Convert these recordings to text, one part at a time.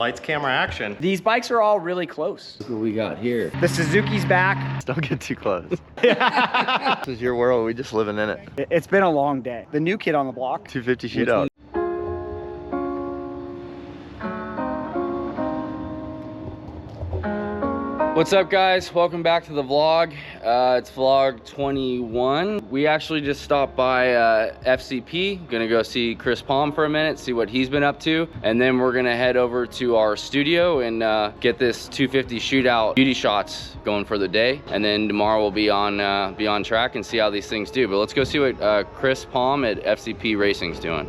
Lights, camera, action. These bikes are all really close. Look what we got here. The Suzuki's back. Don't get too close. This is your world. We just living in it. It's been a long day. The new kid on the block. 250 shootout. What's up, guys? Welcome back to the vlog. It's vlog 21. We actually just stopped by FCP. Gonna go see Chris Palm for a minute, see what he's been up to, and then we're gonna head over to our studio and get this 250 shootout beauty shots going for the day. And then tomorrow we'll be on track and see how these things do. But let's go see what Chris Palm at FCP Racing's doing.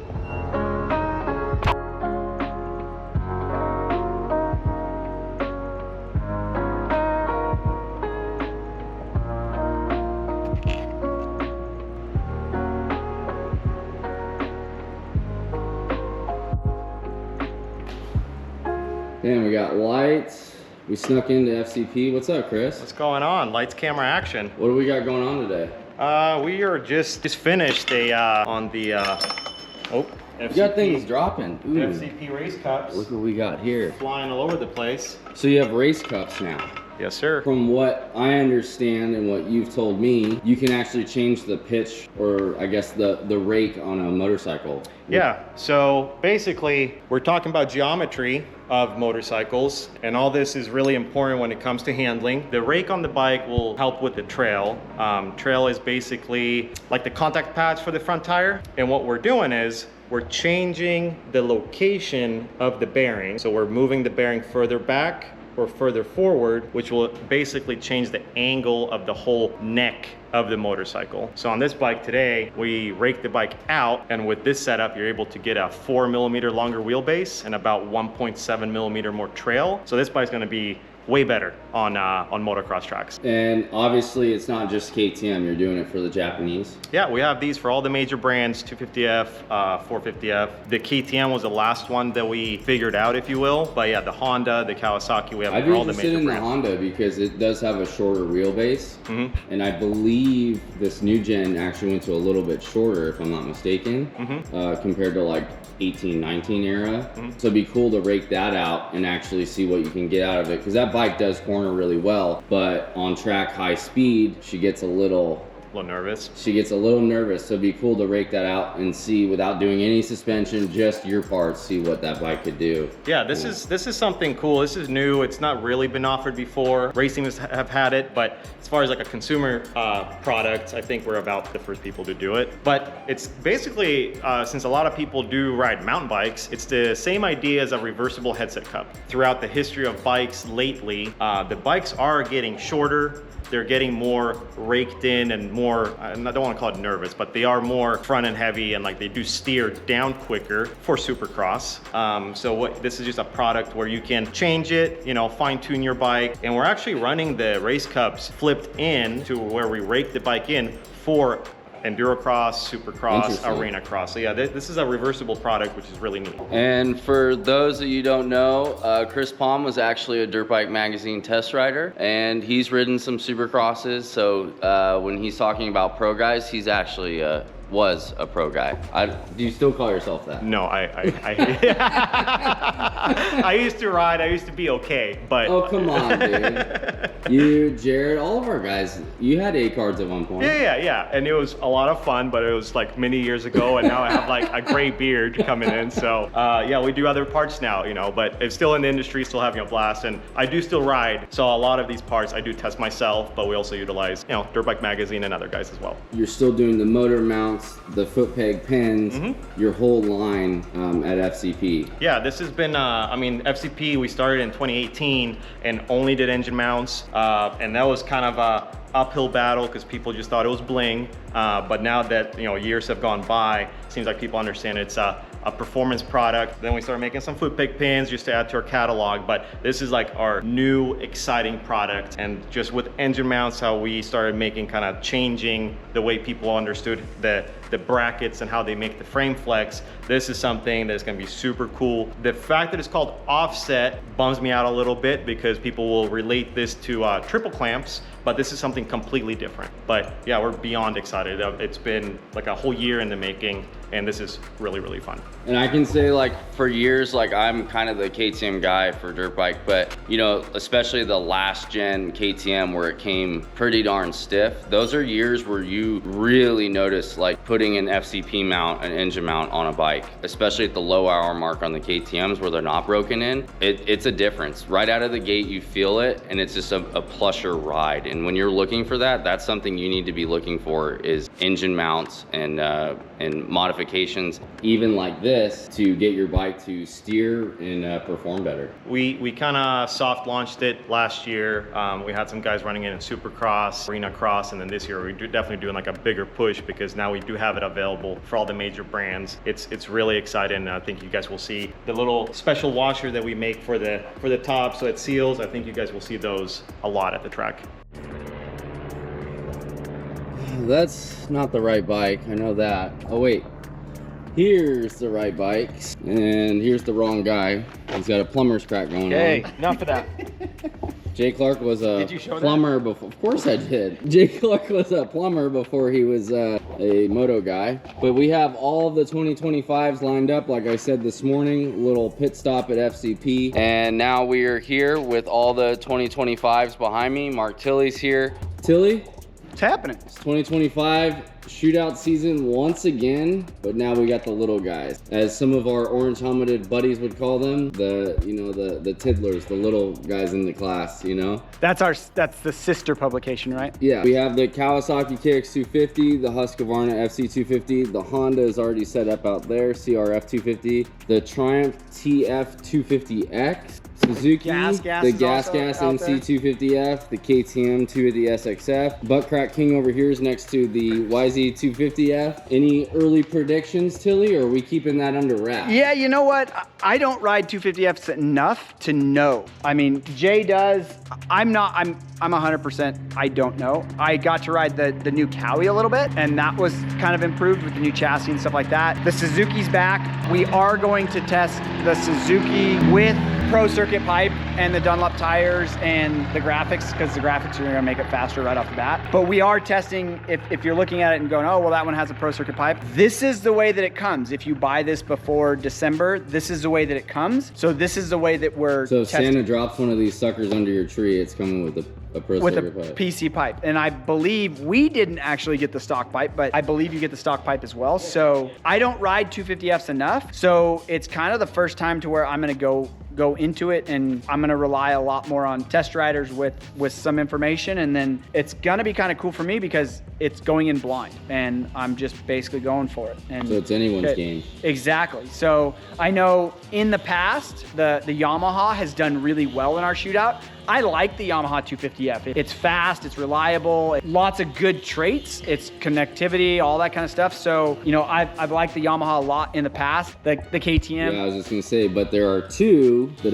And we got lights. We snuck into FCP. What's up, Chris? What's going on? Lights, camera, action. What do we got going on today? We are just finished on the you got things dropping. Ooh. FCP race cups. Look what we got here. Flying all over the place. So you have race cups now. Yes, sir. From what I understand and what you've told me, you can actually change the pitch, or I guess the rake on a motorcycle. Yeah, so basically we're talking about geometry of motorcycles, and all this is really important when it comes to handling. The rake on the bike will help with the trail. Trail is basically like the contact pads for the front tire, and what we're doing is we're changing the location of the bearing. So we're moving the bearing further back or further forward, which will basically change the angle of the whole neck of the motorcycle. So on this bike today, we rake the bike out, and with this setup, you're able to get a 4 millimeter longer wheelbase and about 1.7 millimeter more trail. So this bike's gonna be way better on motocross tracks. And obviously it's not just KTM, you're doing it for the Japanese. Yeah, we have these for all the major brands, 250F, 450F. The KTM was the last one that we figured out, if you will. But yeah, the Honda, the Kawasaki, we have I'd for be all the major interested in brands. the Honda because it does have a shorter wheelbase. And I believe this new gen actually went to a little bit shorter, if I'm not mistaken, compared to like 18, 19 era. So it'd be cool to rake that out and actually see what you can get out of it, because that bike does corner really well, but on track high speed she gets a little nervous. So it'd be cool to rake that out and see, without doing any suspension, just your parts, see what that bike could do. Yeah, this is something cool. This is new. It's not really been offered before. Racing have had it, but as far as like a consumer product, I think we're about the first people to do it. But it's basically, since a lot of people do ride mountain bikes, it's the same idea as a reversible headset cup. Throughout the history of bikes lately, the bikes are getting shorter. They're getting more raked in and more, I don't want to call it nervous, but they are more front end heavy, and like they do steer down quicker for Supercross. This is just a product where you can change it, you know, fine tune your bike. And we're actually running the race cups flipped in to where we rake the bike in for Endurocross, Supercross, Arena Cross. So yeah, this is a reversible product, which is really neat. And for those that you don't know, Chris Palm was actually a Dirtbike magazine test rider, and he's ridden some Supercrosses. So when he's talking about pro guys, he's actually was a pro guy. Do you still call yourself that? No, I used to ride. I used to be okay, but oh, come on, dude. You, Jared, all of our guys, you had A cards at one point. Yeah, and it was a lot of fun, but it was like many years ago, and now I have like a gray beard coming in. So yeah, we do other parts now, you know, but it's still in the industry, still having a blast, and I do still ride. So a lot of these parts I do test myself, but we also utilize, you know, Dirtbike magazine and other guys as well. You're still doing the motor mounts, the foot peg pins, your whole line at FCP. Yeah, this has been, I mean, FCP, we started in 2018 and only did engine mounts. And that was kind of a uphill battle because people just thought it was bling. But now that, you know, years have gone by, it seems like people understand it's a performance product. Then we started making some foot peg pins just to add to our catalog, but this is like our new exciting product. And just with engine mounts, how we started making, kind of changing the way people understood the the brackets and how they make the frame flex, this is something that's gonna be super cool. The fact that it's called offset bums me out a little bit because people will relate this to triple clamps, but this is something completely different. But yeah, we're beyond excited. It's been like a whole year in the making, and this is really, really fun. And I can say, like, for years, like, I'm kind of the KTM guy for dirt bike, but you know, especially the last gen KTM where it came pretty darn stiff, those are years where you really notice like putting an FCP mount, an engine mount on a bike, especially at the low hour mark on the KTMs where they're not broken in. It's a difference. Right out of the gate, you feel it, and it's just a plusher ride. And when you're looking for that, that's something you need to be looking for, is engine mounts and modifications, even like this, to get your bike to steer and perform better. We kind of soft launched it last year. We had some guys running it in Supercross, Arena Cross, and then this year we're definitely doing like a bigger push because now we do have it available for all the major brands. It's really exciting, and I think you guys will see the little special washer that we make for the top so it seals. I think you guys will see those a lot at the track. That's not the right bike, I know that. Oh wait, here's the right bike, and here's the wrong guy. He's got a plumber's crack going on. Hey, enough of that. Jay Clark was a Did you show plumber before. Of course I did. Jay Clark was a plumber before he was a moto guy. But we have all of the 2025s lined up, like I said this morning, little pit stop at FCP. And now we are here with all the 2025s behind me. Mark Tilley's here. Tilley, What's happening? it's 2025 shootout season once again, but now we got the little guys, as some of our orange helmeted buddies would call them, the tiddlers, the little guys in the class, you know. That's the sister publication, right? Yeah, we have the Kawasaki KX250, the Husqvarna FC250, the Honda is already set up out there, CRF 250, the Triumph TF 250X, Suzuki, GASGAS the is also GASGAS out there. MC250F, the KTM 250SXF. Butt Crack King over here is next to the YZ250F. Any early predictions, Tilly, or are we keeping that under wraps? Yeah, you know what? I don't ride 250Fs enough to know. I mean, Jay does. I'm 100%, I don't know. I got to ride the new Cowie a little bit, and that was kind of improved with the new chassis and stuff like that. The Suzuki's back. We are going to test the Suzuki with Pro Circuit pipe and the Dunlop tires and the graphics, because the graphics are gonna make it faster right off the bat. But we are testing, if you're looking at it and going, oh, well, that one has a Pro Circuit pipe. This is the way that it comes. If you buy this before December, this is the way that it comes. So this is the way that we're So if testing. Santa drops one of these suckers under your tree, it's coming with a Pro With a Circuit pipe. PC pipe. And I believe we didn't actually get the stock pipe, but I believe you get the stock pipe as well. So I don't ride 250Fs enough. So it's kind of the first time to where I'm gonna go into it, and I'm gonna rely a lot more on test riders with some information, and then it's gonna be kind of cool for me because it's going in blind and I'm just basically going for it. And So it's anyone's game. Exactly. So I know in the past the Yamaha has done really well in our shootout. I like the Yamaha 250F. It's fast, it's reliable, lots of good traits, it's connectivity, all that kind of stuff. So, you know, I've liked the Yamaha a lot in the past. The KTM. Yeah, I was just gonna say, but there are two that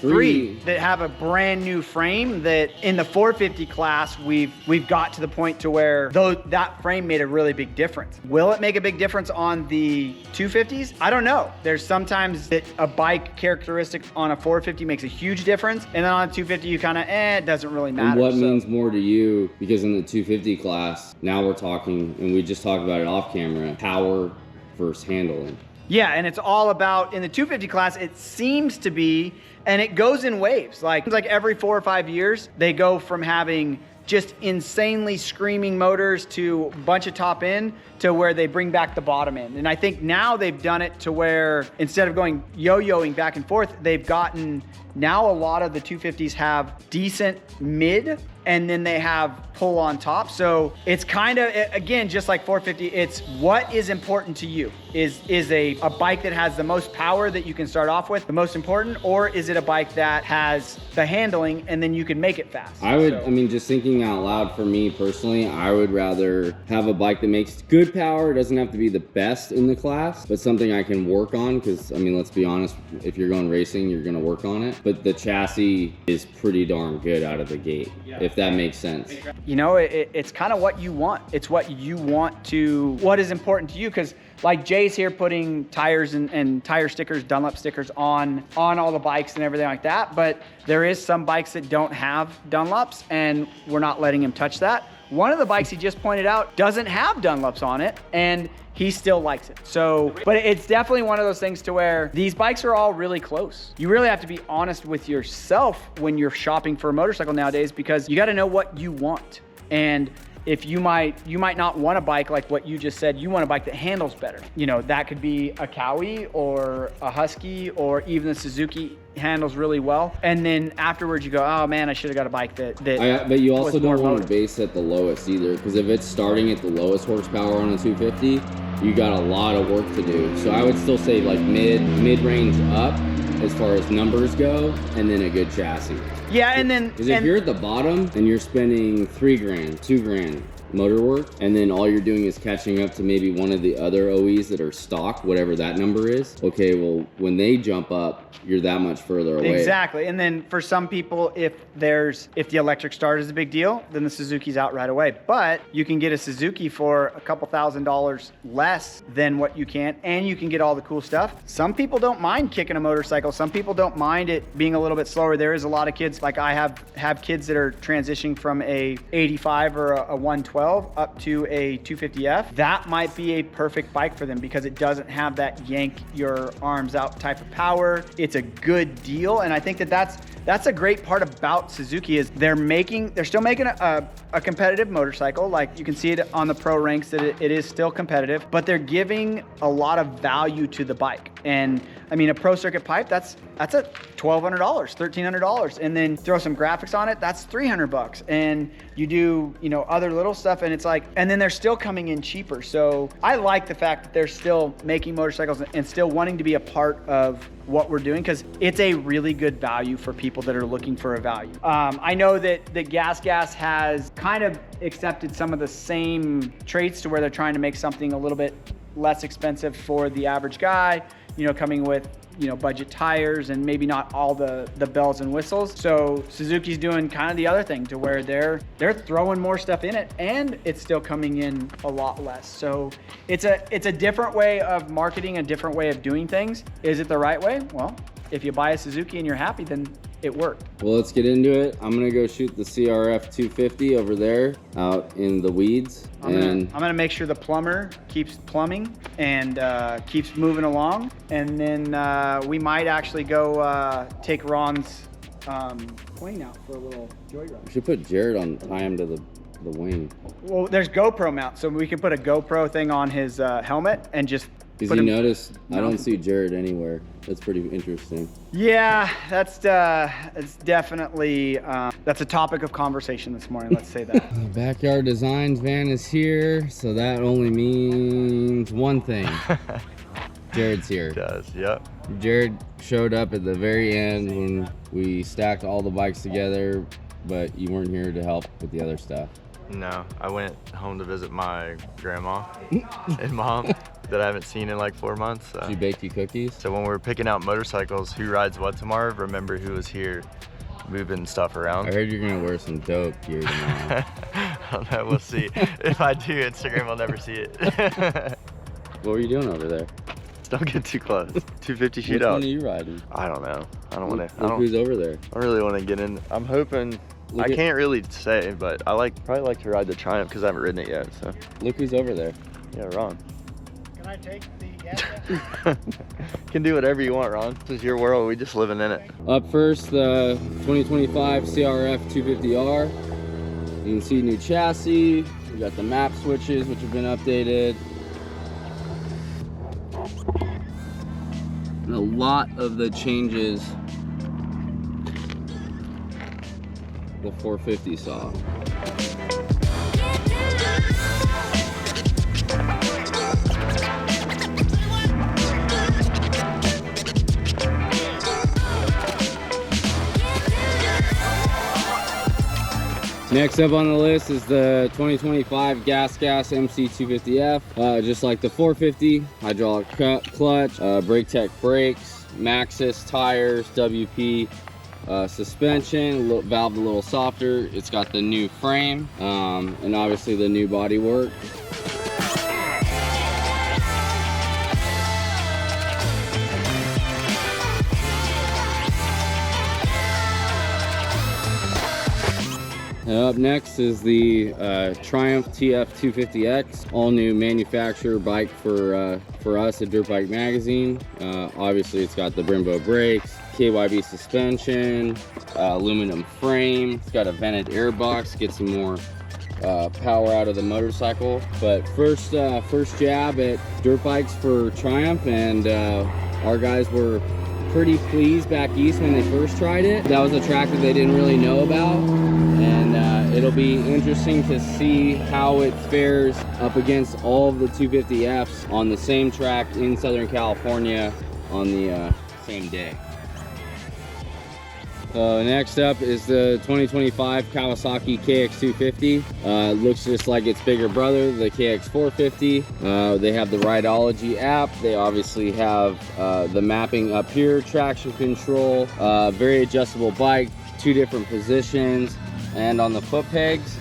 Three that have a brand new frame that in the 450 class, we've got to the point to where that frame made a really big difference. Will it make a big difference on the 250s? I don't know. There's sometimes that a bike characteristic on a 450 makes a huge difference, and then on a 250 you kind of, it doesn't really matter. And what So- means more to you? Because in the 250 class, now we're talking, and we just talked about it off camera, power versus handling. Yeah, and it's all about, in the 250 class, it seems to be, and it goes in waves. Like every 4 or 5 years, they go from having just insanely screaming motors to a bunch of top end to where they bring back the bottom end. And I think now they've done it to where instead of going yo-yoing back and forth, they've gotten, now a lot of the 250s have decent mid, and then they have pull on top. So it's kind of, again, just like 450, it's what is important to you. Is a bike that has the most power that you can start off with the most important, or is it a bike that has the handling and then you can make it fast? I mean, just thinking out loud, for me personally, I would rather have a bike that makes good power. It doesn't have to be the best in the class, but something I can work on, because I mean, let's be honest, if you're going racing, you're gonna work on it. But the chassis is pretty darn good out of the gate. Yeah. if that makes sense. You know, it's kind of what you want. It's what you want to, what is important to you. Because like Jay's here putting tires and tire stickers, Dunlop stickers on all the bikes and everything like that. But there is some bikes that don't have Dunlops, and we're not letting him touch that. One of the bikes he just pointed out doesn't have Dunlops on it, and he still likes it. So, but it's definitely one of those things to where these bikes are all really close. You really have to be honest with yourself when you're shopping for a motorcycle nowadays, because you got to know what you want. And if you might not want a bike like what you just said, you want a bike that handles better. You know, that could be a Cowie or a Husky, or even the Suzuki handles really well. And then afterwards you go, oh man, I should have got a bike that But you also don't want motor. to base at the lowest either, because if it's starting at the lowest horsepower on a 250, you got a lot of work to do. So I would still say like mid-range up as far as numbers go, and then a good chassis. Yeah, and then Because if you're at the bottom and you're spending $3 grand, $2 grand motor work, and then all you're doing is catching up to maybe one of the other OEs that are stock, whatever that number is, okay, well, when they jump up, you're that much further away. Exactly. And then for some people, if the electric start is a big deal, then the Suzuki's out right away. But you can get a Suzuki for a couple $1,000s less than what you can, and you can get all the cool stuff. Some people don't mind kicking a motorcycle. Some people don't mind it being a little bit slower. There is a lot of kids, like I have kids that are transitioning from a 85 or a 112 up to a 250F. That might be a perfect bike for them because it doesn't have that yank your arms out type of power. It's a good deal, and I think that's a great part about Suzuki is they're still making a competitive motorcycle. Like you can see it on the pro ranks that it is still competitive, but they're giving a lot of value to the bike. And I mean, a pro circuit pipe, that's a $1,200, $1,300, and then throw some graphics on it, that's $300. And you do, you know, other little stuff, and it's like, and then they're still coming in cheaper. So I like the fact that they're still making motorcycles and still wanting to be a part of what we're doing, because it's a really good value for people that are looking for a value. I know that GASGAS has kind of accepted some of the same traits to where they're trying to make something a little bit less expensive for the average guy, you know, coming with, you know, budget tires and maybe not all the bells and whistles. So Suzuki's doing kind of the other thing to where they're throwing more stuff in it, and it's still coming in a lot less. So it's a different way of marketing, a different way of doing things. Is it the right way? Well, if you buy a Suzuki and you're happy, then it worked. Well, let's get into it. I'm gonna go shoot the CRF 250 over there out in the weeds. I'm gonna make sure the plumber keeps plumbing and keeps moving along, and then we might actually go take Ron's wing out for a little joyride. We should put Jared on, tie him to the wing. Well, there's GoPro mount, so we can put a GoPro thing on his helmet and just. Because you notice I don't see Jared anywhere. That's pretty interesting. Yeah, that's definitely that's a topic of conversation this morning. Let's say that. The Backyard Designs van is here, so that only means one thing. Jared's here. It does, yep. Jared showed up at the very end when we stacked all the bikes together, but you weren't here to help with the other stuff. No, I went home to visit my grandma and mom that I haven't seen in like 4 months. She baked you cookies? So when we're picking out motorcycles, who rides what tomorrow, remember who was here moving stuff around. I heard you're gonna wear some dope gear tomorrow. I don't know, we'll see. If I do, Instagram will never see it. What were you doing over there? Don't get too close. 250 Which Shootout. one are you riding? I don't know. I don't want to. Look who's over there. I really want to get in. I'm hoping. I can't really say, but I probably like to ride the Triumph because I haven't ridden it yet. So. Look who's over there. Yeah, Ron. Can I take the gas? Can do whatever you want, Ron. This is your world. We just living in it. Up first, the 2025 CRF 250R. You can see new chassis. We got the map switches, which have been updated. And a lot of the changes the 450 saw. Next up on the list is the 2025 GASGAS MC250F. Just like the 450, hydraulic clutch, brake tech brakes, Maxxis tires, WP suspension, valve a little softer. It's got the new frame, and obviously the new body work. Up next is the Triumph TF250X, all new manufacturer bike for us at Dirtbike Magazine. Obviously it's got the Brembo brakes, KYB suspension, aluminum frame. It's got a vented air box, get some more power out of the motorcycle. But first jab at dirt bikes for Triumph, and our guys were pretty pleased back east when they first tried it. That was a track that they didn't really know about, and it'll be interesting to see how it fares up against all of the 250Fs on the same track in Southern California on the same day. Next up is the 2025 Kawasaki KX250. Looks just like its bigger brother, the KX450. They have the Rideology app. They obviously have the mapping up here, traction control, very adjustable bike, 2 different positions, and on the foot pegs,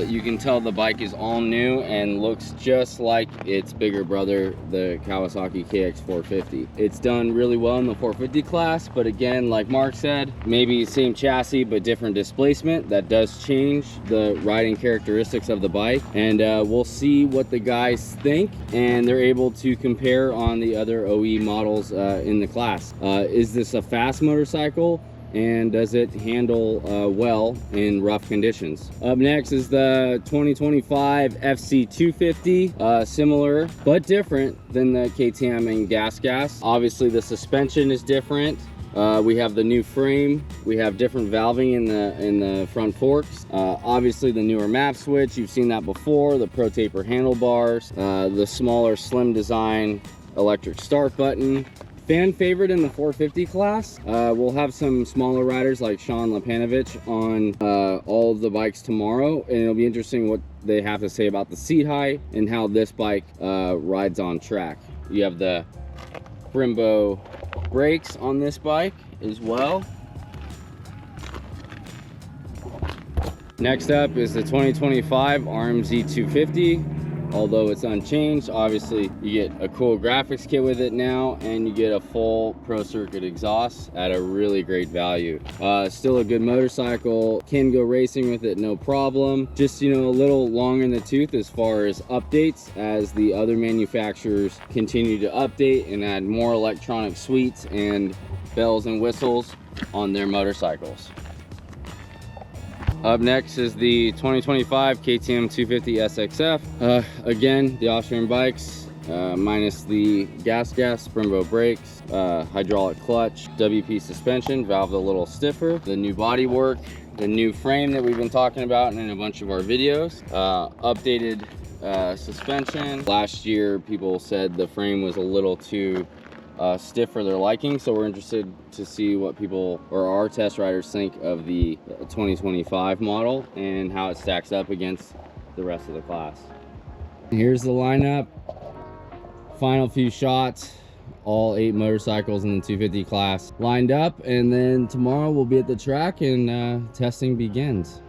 you can tell the bike is all new and looks just like its bigger brother, the Kawasaki KX450. It's done really well in the 450 class, but again, like Mark said, maybe same chassis but different displacement. That does change the riding characteristics of the bike, and we'll see what the guys think, and they're able to compare on the other OE models in the class. Is this a fast motorcycle? And does it handle well in rough conditions? Up next is the 2025 FC250, similar but different than the KTM and GASGAS. Obviously the suspension is different. We have the new frame, we have different valving in the front forks, obviously the newer map switch, you've seen that before, the Pro Taper handlebars, the smaller slim design electric start button. Fan favorite in the 450 class. We'll have some smaller riders like Sean Lepanovich on all of the bikes tomorrow, and it'll be interesting what they have to say about the seat height and how this bike rides on track. You have the Brembo brakes on this bike as well. Next up is the 2025 RMZ 250. Although it's unchanged, obviously you get a cool graphics kit with it now, and you get a full Pro Circuit exhaust at a really great value. Still a good motorcycle, can go racing with it no problem. Just, you know, a little long in the tooth as far as updates, as the other manufacturers continue to update and add more electronic suites and bells and whistles on their motorcycles. Up next is the 2025 KTM 250 SXF. Again, the Austrian bikes, minus the GASGAS Brembo brakes, hydraulic clutch, WP suspension, valve a little stiffer, the new body work, the new frame that we've been talking about in a bunch of our videos, updated suspension. Last year, people said the frame was a little too stiff for their liking, so we're interested to see what people or our test riders think of the 2025 model and how it stacks up against the rest of the class. Here's the lineup, final few shots, all 8 motorcycles in the 250 class lined up, and then tomorrow we'll be at the track and testing begins.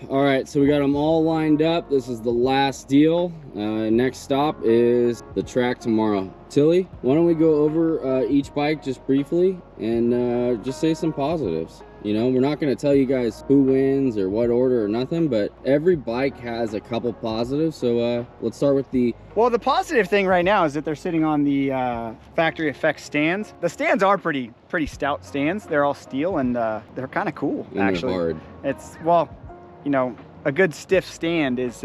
All right, so we got them all lined up. This is the last deal. Next stop is the track tomorrow. Tilly, why don't we go over each bike just briefly and just say some positives. You know, we're not going to tell you guys who wins or what order or nothing, but every bike has a couple positives. So let's start with the... Well, the positive thing right now is that they're sitting on the factory effects stands. The stands are pretty stout stands. They're all steel, and they're kind of cool, and actually. They're hard. It's, well, you know, a good stiff stand is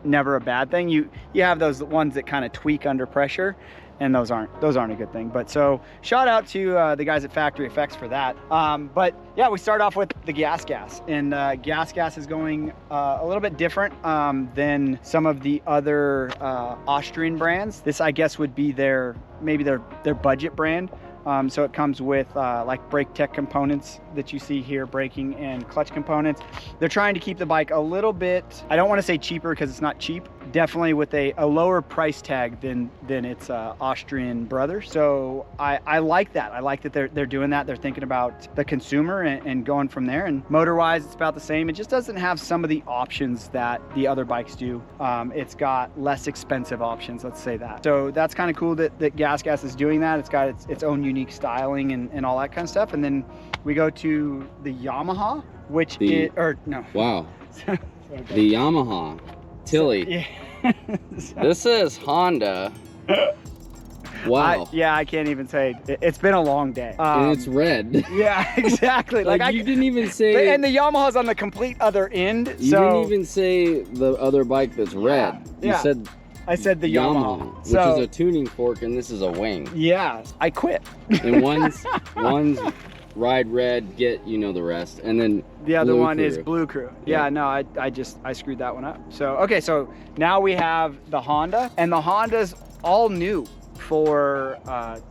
never a bad thing. You have those ones that kind of tweak under pressure, and those aren't a good thing. But so shout out to the guys at Factory Effects for that. But yeah, we start off with the GASGAS, and GASGAS is going a little bit different than some of the other Austrian brands. This, I guess, would be maybe their budget brand. So it comes with like brake tech components that you see here, braking and clutch components. They're trying to keep the bike a little bit, I don't want to say cheaper because it's not cheap, definitely with a lower price tag than its Austrian brother. So I like that. I like that they're doing that. They're thinking about the consumer and going from there. And motor-wise, it's about the same. It just doesn't have some of the options that the other bikes do. It's got less expensive options, let's say that. So that's kind of cool that GASGAS is doing that. It's got its own unique styling and all that kind of stuff. And then we go to the Yamaha, which is, or no. Wow. The Yamaha. Tilly. Yeah. This is Honda. Wow. I can't even say. It's been a long day. And it's red. Yeah, exactly. Like you didn't even say. And the Yamaha's on the complete other end. You didn't even say the other bike that's red. Yeah. You said. I said the Yamaha, which is a tuning fork, and this is a wing. Yeah, I quit. And one's ride red, get the rest, and then the other Blue one Crew. is Blue Crew. Yeah, no, I screwed that one up. So okay, so now we have the Honda, and the Honda's all new for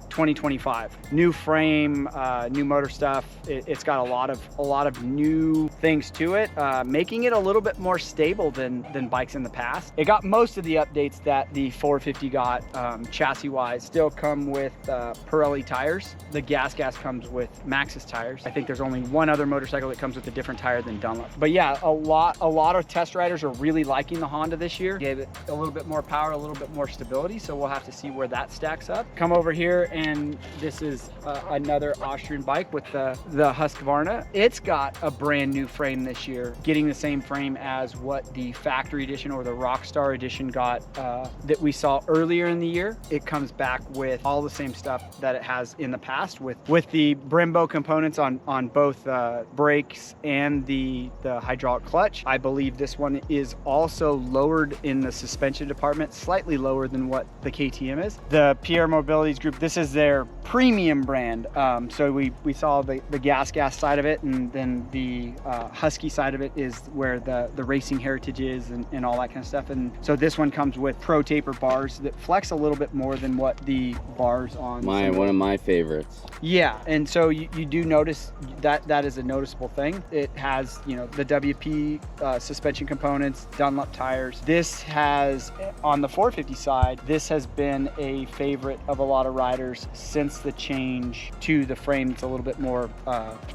2025. New frame, new motor stuff. It's got a lot of new things to it, making it a little bit more stable than bikes in the past. It got most of the updates that the 450 got chassis wise. Still come with Pirelli tires. The GASGAS comes with Maxxis tires. I think there's only one other motorcycle that comes with a different tire than Dunlop. But yeah, a lot of test riders are really liking the Honda this year. Gave it a little bit more power, a little bit more stability. So we'll have to see where that stacks up. Come over here, and this is another Austrian bike with the Husqvarna. It's got a brand new frame this year, getting the same frame as what the factory edition or the Rockstar edition got that we saw earlier in the year. It comes back with all the same stuff that it has in the past with the Brembo components on both brakes and the hydraulic clutch. I believe this one is also lowered in the suspension department, slightly lower than what the KTM is. The Pierre Mobilities Group, this is their premium brand. So we saw the GASGAS side of it, and then the Husky side of it is where the racing heritage is and all that kind of stuff. And so this one comes with Pro Taper bars that flex a little bit more than what the bars on one of my favorites. Yeah, and so you do notice that is a noticeable thing. It has the WP suspension components, Dunlop tires. This has, on the 450 side, this has been a favorite of a lot of riders since the change to the frame. It's a little bit more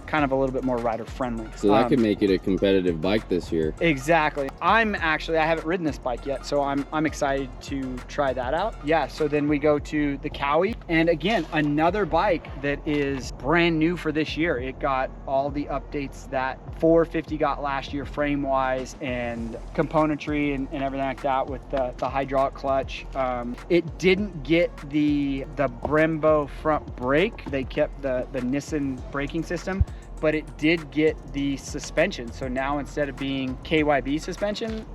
kind of a little bit more rider friendly. So that could make it a competitive bike this year. Exactly. I haven't ridden this bike yet, so I'm excited to try that out. Yeah, so then we go to the Cowie, and again, another bike that is brand new for this year. It got all the updates that 450 got last year, frame wise and componentry and everything like that, with the hydraulic clutch. It didn't get the Brembo front brake. They kept the Nissan braking system, but it did get the suspension. So now instead of being KYB suspension,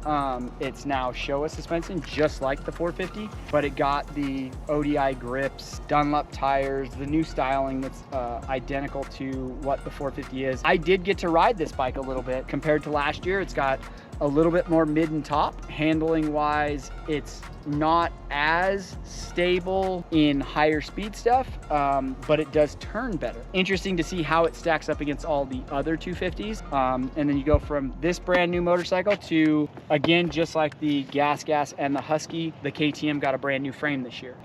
it's now Showa suspension, just like the 450, but it got the ODI grips, Dunlop tires, the new styling that's identical to what the 450 is. I did get to ride this bike a little bit compared to last year. It's got a little bit more mid and top. Handling wise, it's not as stable in higher speed stuff, but it does turn better. Interesting to see how it stacks up against all the other 250s. And then you go from this brand new motorcycle to, again, just like the GASGAS and the Husky, the KTM got a brand new frame this year.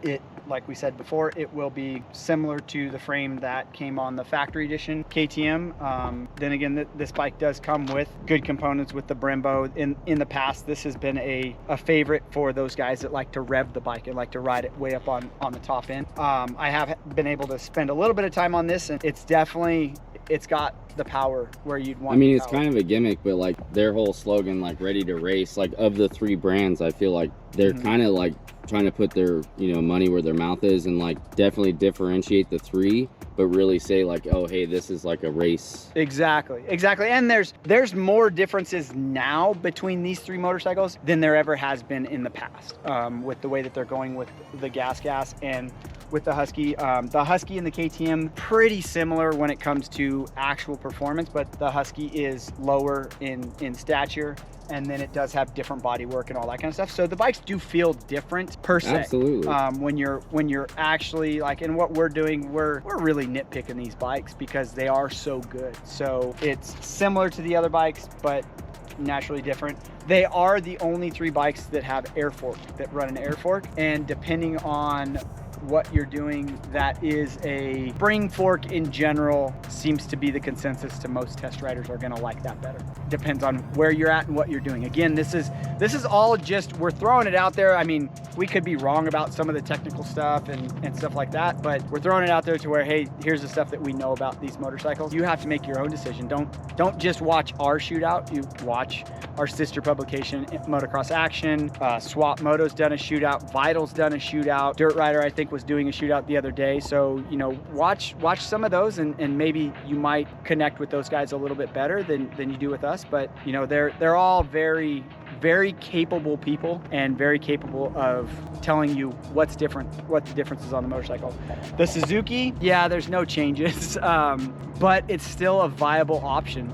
Like we said before, it will be similar to the frame that came on the factory edition KTM. Then again, this bike does come with good components with the Brembo. In the past, this has been a favorite for those guys that like to rev the bike and like to ride it way up on the top end. I have been able to spend a little bit of time on this, and it's got the power where you'd want. I mean, it's kind of a gimmick, but like their whole slogan, like ready to race, like of the three brands, I feel like they're kind of like trying to put their money where their mouth is, and like definitely differentiate the three, but really say like, oh hey, this is like a race. Exactly. And there's more differences now between these three motorcycles than there ever has been in the past, with the way that they're going with the GASGAS and with the Husky. The Husky and the KTM, pretty similar when it comes to actual performance, but the Husky is lower in stature, and then it does have different body work and all that kind of stuff. So the bikes do feel different per se. Absolutely. When you're actually like, in what we're doing, we're really nitpicking these bikes because they are so good. So it's similar to the other bikes, but naturally different. They are the only 3 bikes that have air fork, that run an air fork. And depending on what you're doing, that is a spring fork in general seems to be the consensus to most test riders are gonna like that better. Depends on where you're at and what you're doing. Again, this is all just, we're throwing it out there. I mean, we could be wrong about some of the technical stuff and stuff like that, but we're throwing it out there to where, hey, here's the stuff that we know about these motorcycles. You have to make your own decision. Don't just watch our shootout, you watch our sister publication, Motocross Action. Swap Moto's done a shootout, Vital's done a shootout, Dirt Rider I think was doing a shootout the other day. So, you know, watch some of those and maybe you might connect with those guys a little bit better than you do with us. But, you know, they're all very, very capable people and very capable of telling you what's different, what the difference is on the motorcycle. The Suzuki, yeah, there's no changes, but it's still a viable option.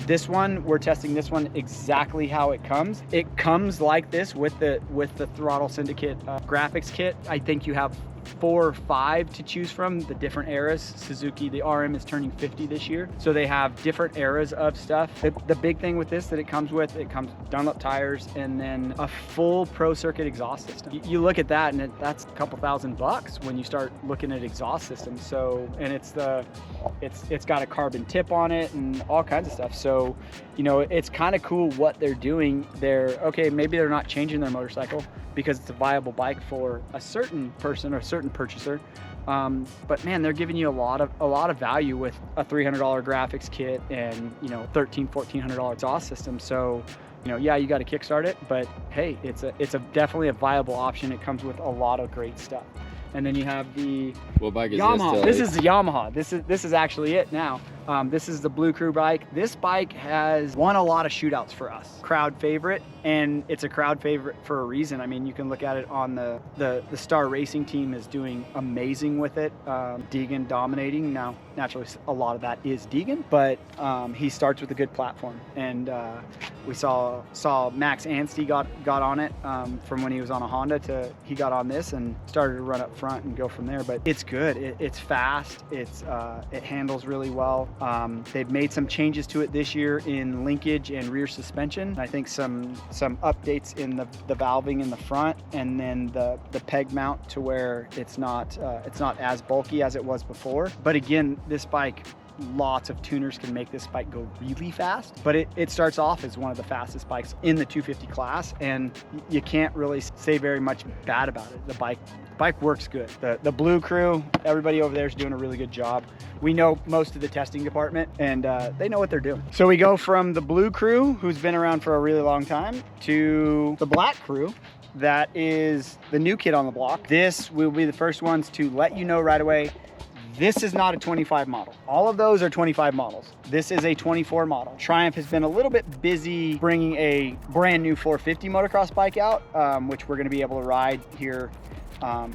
This one, we're testing this one exactly how it comes. It comes like this with the Throttle Syndicate graphics kit. I think you have 4 or 5 to choose from, the different eras. Suzuki, the RM is turning 50 this year, so they have different eras of stuff. The big thing with this that it comes Dunlop tires and then a full Pro Circuit exhaust system. You look at that and that's a couple $1,000 when you start looking at exhaust systems. So, and it's got a carbon tip on it and all kinds of stuff. So, you know, it's kind of cool what they're doing. Okay, maybe they're not changing their motorcycle because it's a viable bike for a certain person or a certain purchaser. But man, they're giving you a lot of value with a $300 graphics kit and, you know, $1,400 exhaust system. So, you know, yeah, you got to kickstart it, but hey, it's definitely a viable option. It comes with a lot of great stuff. And then you have the what bike is Yamaha. This is the Yamaha. This is actually it now. This is the Blue Crew bike. This bike has won a lot of shootouts for us. Crowd favorite, and it's a crowd favorite for a reason. I mean, you can look at it on the Star Racing team is doing amazing with it. Deegan dominating. Now, naturally, a lot of that is Deegan, but he starts with a good platform. And we saw Max Anstey got on it from when he was on a Honda he got on this and started to run up front and go from there. But it's good. It's fast. It handles really well. They've made some changes to it this year in linkage and rear suspension. I think some updates in the valving in the front, and then the peg mount to where it's not as bulky as it was before. But again, this bike, lots of tuners can make this bike go really fast, but it starts off as one of the fastest bikes in the 250 class, and you can't really say very much bad about it. The bike works good. The Blue Crew, everybody over there is doing a really good job. We know most of the testing department, and they know what they're doing. So we go from the Blue Crew, who's been around for a really long time, to the Black Crew. That is the new kid on the block. This will be the first ones to let you know right away, this is not a 25 model. All of those are 25 models. This is a 24 model. Triumph has been a little bit busy bringing a brand new 450 motocross bike out, which we're gonna be able to ride here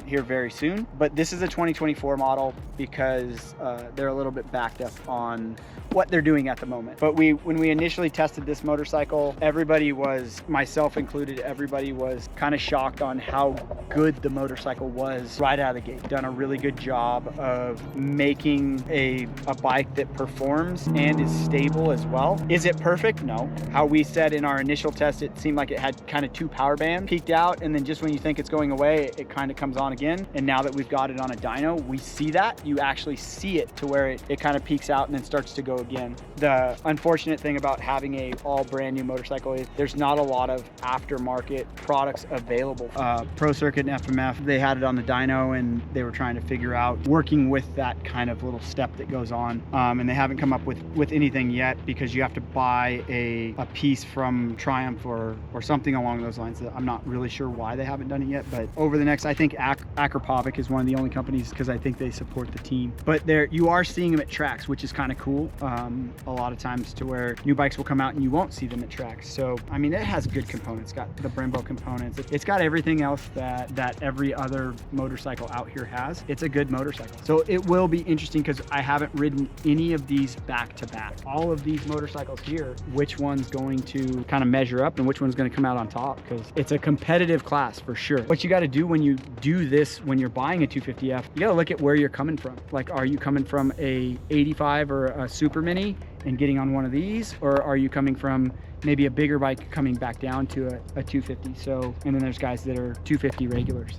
very soon. But this is a 2024 model because they're a little bit backed up on what they're doing at the moment. But when we initially tested this motorcycle, everybody was, myself included, everybody was kind of shocked on how good the motorcycle was right out of the gate. Done a really good job of making a bike that performs and is stable as well. Is it perfect? No. How we said in our initial test, it seemed like it had kind of 2 power bands peaked out, and then just when you think it's going away, it kind of comes on again. And now that we've got it on a dyno, we see that. You actually see it to where it kind of peaks out and then starts to go again. The unfortunate thing about having a all brand new motorcycle is there's not a lot of aftermarket products available. Pro Circuit and FMF, they had it on the dyno and they were trying to figure out working with that kind of little step that goes on. And they haven't come up with anything yet because you have to buy a piece from Triumph or something along those lines. I'm not really sure why they haven't done it yet, but over the next, I think Akrapovic is one of the only companies because I think they support the team. But you are seeing them at tracks, which is kind of cool. A lot of times to where new bikes will come out and you won't see them at tracks. So, I mean, it has good components. It's got the Brembo components. It's got everything else that every other motorcycle out here has. It's a good motorcycle. So it will be interesting because I haven't ridden any of these back to back. All of these motorcycles here, which one's going to kind of measure up and which one's going to come out on top, because it's a competitive class for sure. What you got to do when you do this, when you're buying a 250F, you got to look at where you're coming from. Like, are you coming from a 85 or a Super Mini and getting on one of these, or are you coming from maybe a bigger bike coming back down to a 250. So, and then there's guys that are 250 regulars.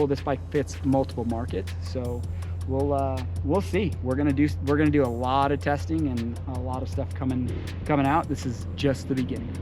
This bike fits multiple markets. So we'll see. We're gonna do a lot of testing and a lot of stuff coming out. This is just the beginning.